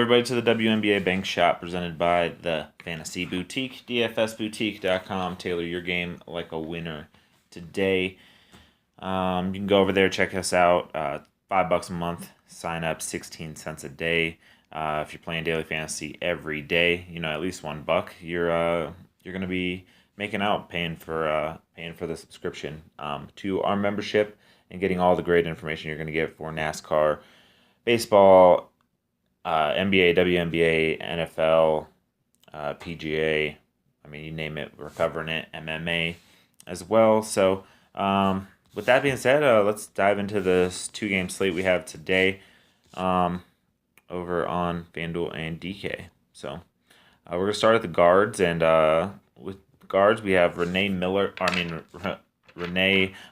everybody to the Wnba Bank Shop presented by the Fantasy Boutique, dfsboutique.com. Tailor your game like a winner today. You can go over there, check us out. $5 a month, sign up 16 cents a day. If you're playing daily fantasy every day, at least $1, you're going to be making out paying for the subscription to our membership and getting all the great information you're going to get for NASCAR, baseball, NBA, WNBA, NFL, PGA. I mean, you name it, we're covering it. MMA as well. So, with that being said, let's dive into this 2-game slate we have today over on FanDuel and DK. So, we're going to start at the guards, and with guards, we have Renee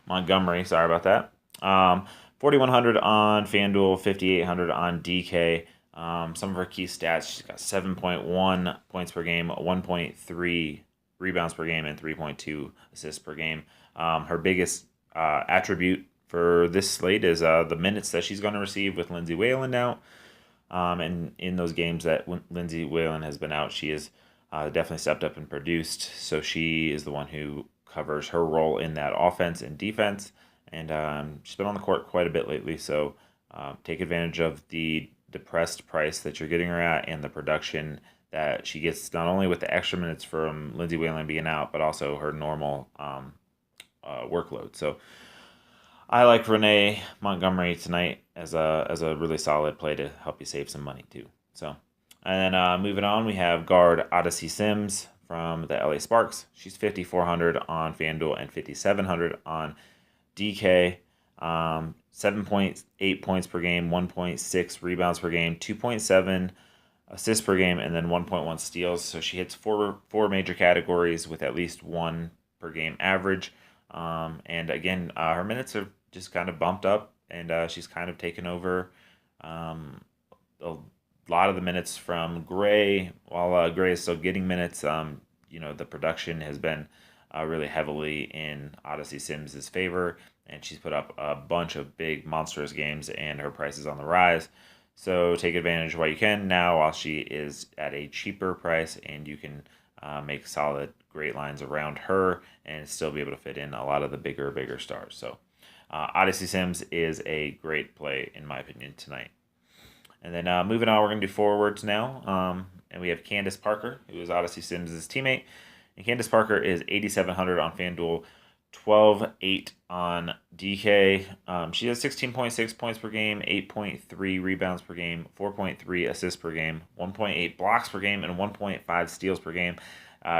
Montgomery. Sorry about that. 4,100 on FanDuel, 5,800 on DK. Some of her key stats: she's got 7.1 points per game, 1.3 rebounds per game, and 3.2 assists per game. Her biggest attribute for this slate is the minutes that she's going to receive with Lindsay Whalen out. And in those games that Lindsay Whalen has been out, she has definitely stepped up and produced. So she is the one who covers her role in that offense and defense. And she's been on the court quite a bit lately. So take advantage of the depressed price that you're getting her at and the production that she gets, not only with the extra minutes from Lindsay Whalen being out, but also her normal workload. So I like Renee Montgomery tonight as a really solid play to help you save some money too. So, and then moving on, we have guard Odyssey Sims from the LA Sparks. She's 5,400 on FanDuel and 5,700 on DK. 7.8 points per game, 1.6 rebounds per game, 2.7 assists per game, and then 1.1 steals. So she hits four major categories with at least one per game average. And again, her minutes are just kind of bumped up, and she's kind of taken over a lot of the minutes from Gray. While Gray is still getting minutes, the production has been really heavily in Odyssey Sims' favor, and she's put up a bunch of big, monstrous games, and her price is on the rise. So take advantage while you can now while she is at a cheaper price, and you can make solid, great lines around her and still be able to fit in a lot of the bigger stars. So Odyssey Sims is a great play, in my opinion, tonight. And then moving on, we're going to do forwards now. And we have Candace Parker, who is Odyssey Sims' teammate. And Candace Parker is 8,700 on FanDuel, 12.8 on DK. She has 16.6 points per game, 8.3 rebounds per game, 4.3 assists per game, 1.8 blocks per game, and 1.5 steals per game.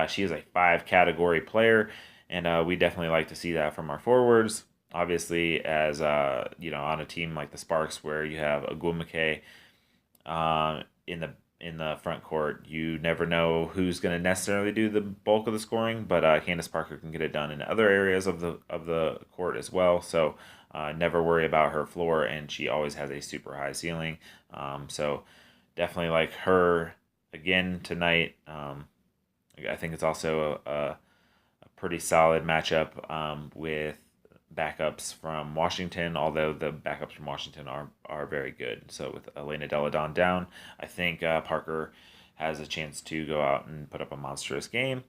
She is a 5-category player, and we definitely like to see that from our forwards. Obviously, as on a team like the Sparks, where you have a Wnba in the front court, you never know who's going to necessarily do the bulk of the scoring, but Candace Parker can get it done in other areas of the court as well. So never worry about her floor, and she always has a super high ceiling. So definitely like her again tonight. I think it's also a pretty solid matchup with backups from Washington, although the backups from Washington are very good. So with Elena Delle Donne down, I think Parker has a chance to go out and put up a monstrous game.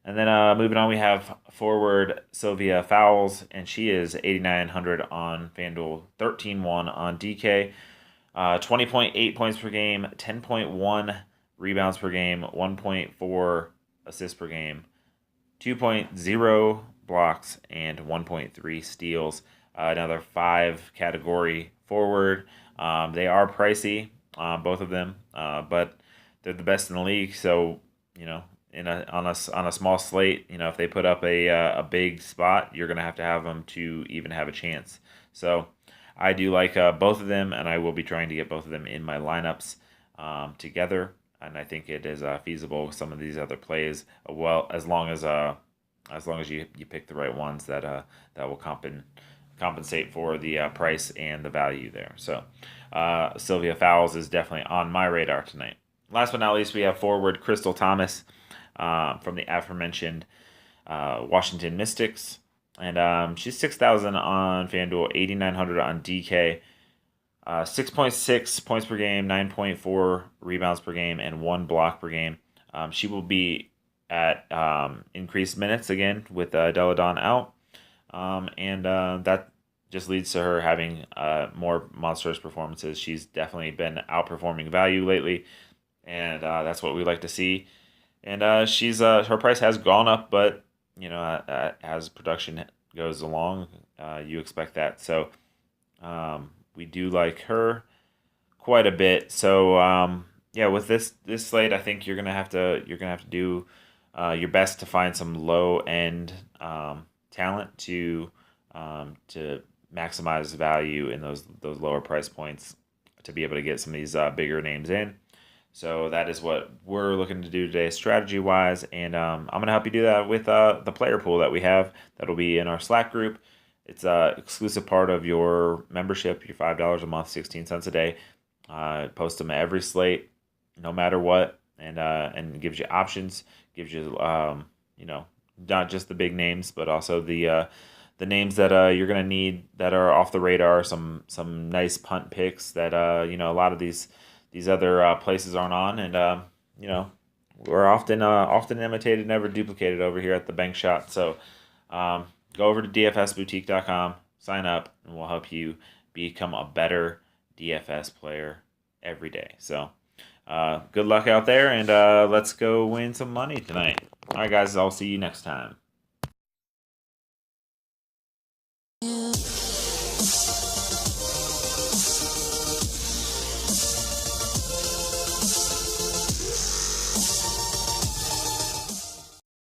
And then moving on, we have forward Sylvia Fowles, and she is 8,900 on FanDuel, 13.1 on DK, 20.8 points per game, 10.1 rebounds per game, 1.4 assists per game, 2.0 blocks, and 1.3 steals. Another 5-category forward. They are pricey, both of them, but they're the best in the league. So on a small slate, if they put up a big spot, you're gonna have them to even have a chance. So I do like both of them, and I will be trying to get both of them in my lineups together. And I think it is feasible with some of these other plays. Well, as long as you pick the right ones that will compensate for the price and the value there. So Sylvia Fowles is definitely on my radar tonight. Last but not least, we have forward Krystal Thomas from the aforementioned Washington Mystics. And she's 6,000 on FanDuel, 8,900 on DK. 6.6 points per game, 9.4 rebounds per game, and 1 block per game. She will be at increased minutes again with Deladon out. That just leads to her having more monstrous performances. She's definitely been outperforming value lately, and that's what we like to see. And she's her price has gone up, but as production goes along, you expect that. So we do like her quite a bit. So yeah, with this slate, I think you're gonna have to do your best to find some low end talent to maximize value in those lower price points to be able to get some of these bigger names in. So that is what we're looking to do today, strategy wise, and I'm gonna help you do that with the player pool that we have that'll be in our Slack group. It's a exclusive part of your membership, your $5 a month, 16 cents a day. Post them every slate, no matter what, and gives you options, gives you not just the big names, but also the names that you're gonna need that are off the radar. Some nice punt picks that a lot of these other places aren't on, and we're often imitated, never duplicated over here at the Bank Shot. So go over to dfsboutique.com, sign up, and we'll help you become a better DFS player every day. So good luck out there, and let's go win some money tonight. All right, guys, I'll see you next time.